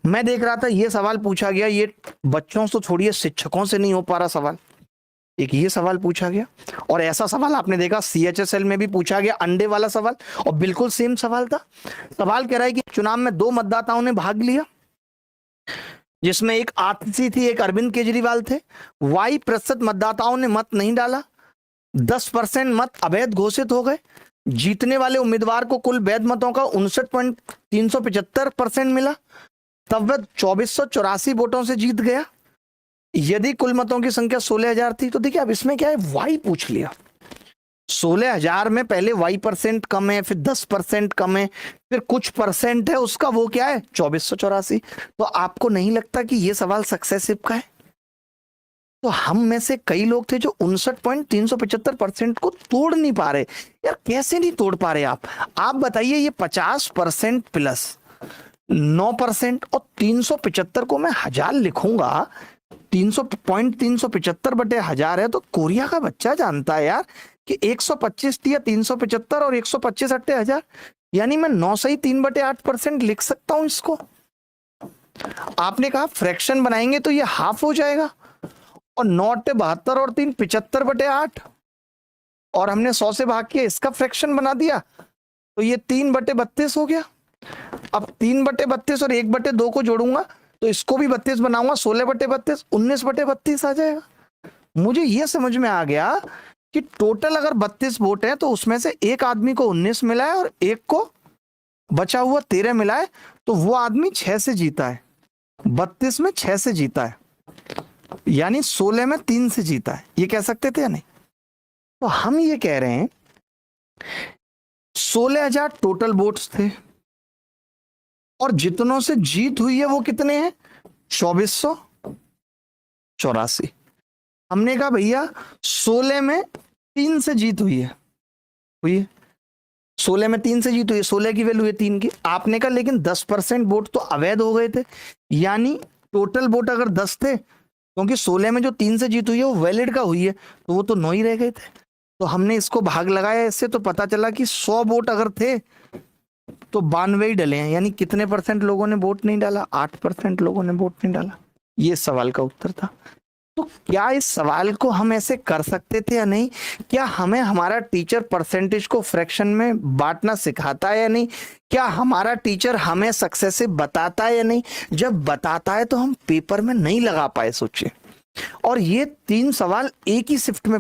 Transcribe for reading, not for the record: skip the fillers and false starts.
मैं देख रहा था ये सवाल पूछा गया, ये बच्चों से छोड़िए शिक्षकों से नहीं हो पा रहा सवाल, एक ये सवाल पूछा गया। और ऐसा सवाल आपने देखा CHSL में भी पूछा गया, अंडे वाला सवाल, और बिल्कुल सेम सवाल था। सवाल कह रहा है कि चुनाव में 2 मतदाताओं ने भाग लिया, जिसमें एक आतिशी थी, एक अरविंद केजरीवाल थे। Y% मतदाताओं ने मत नहीं डाला, 10% मत अवैध घोषित हो गए। जीतने वाले उम्मीदवार को कुल वैध मतों का 59.375% मिला, तब वह 2484 वोटों से जीत गया। यदि कुल मतों की संख्या 16,000 थी, तो देखिए अब इसमें क्या है, वाई पूछ लिया। 16,000 में पहले Y% कम है, फिर 10% कम है, फिर कुछ परसेंट है उसका, वो क्या है 2484। तो आपको नहीं लगता कि ये सवाल सक्सेसिव का है? तो हम में से कई लोग थे जो 59.375% को तोड़ नहीं पा रहे। यार कैसे नहीं तोड़ पा रहे आप बताइए। ये 50% प्लस 9% और 375 को मैं 1000 लिखूंगा, 375 बटे 1000 है, तो कोरिया का बच्चा जानता है यार कि 125 दिया 375 और 125 अट्टे 1000, यानी मैं 9 सही 3/8% लिख सकता हूं इसको। आपने कहा फ्रैक्शन बनाएंगे तो ये हाफ हो जाएगा, और 9 अट्टे 72 और 3 75/8, और हमने 100 से भाग के इसका फ्रैक्शन बना दिया, तो ये 3/32 हो गया। अब 3/32 और 1/2 को जोड़ूंगा तो इसको भी 32 बनाऊंगा, 16/32 19/32 आ जाएगा। मुझे यह समझ में आ गया कि टोटल अगर 32 वोट है, तो उसमें से एक आदमी को 19 मिला है और एक को बचा हुआ 13 मिला है, तो वो आदमी 6 से जीता है, 32 में 6 से जीता है, यानी 16 में 3 से जीता है। ये कह सकते थे या नहीं? तो हम ये कह रहे हैं 16,000 टोटल वोट्स थे, और जितनों से जीत हुई है वो कितने हैं 2484। हमने कहा भैया 16 में 3 से जीत हुई है 16 में 3 से जीत हुई है, 16 की वैल्यू है 3 की। आपने कहा लेकिन 10% वोट तो अवैध हो गए थे, यानी टोटल वोट अगर 10 थे, क्योंकि 16 में जो 3 से जीत हुई है वो वैलिड का हुई है, तो वो तो 9 ही रह गए थे। तो हमने इसको भाग लगाया इससे, तो पता चला कि 100 वोट अगर थे तो 92 ही डले हैं, यानी कितने परसेंट लोगों ने वोट नहीं डाला? 8% लोगों ने वोट नहीं डाला। ये सवाल का उत्तर था। तो क्या इस सवाल को हम ऐसे कर सकते थे या नहीं? क्या हमें हमारा टीचर परसेंटेज को फ्रैक्शन में बांटना सिखाता है या नहीं? क्या हमारा टीचर हमें सक्सेसिव बताता है या नहीं? जब बताता है तो हम पेपर में नहीं लगा पाए, सोचिए। और ये 3 सवाल एक ही शिफ्ट में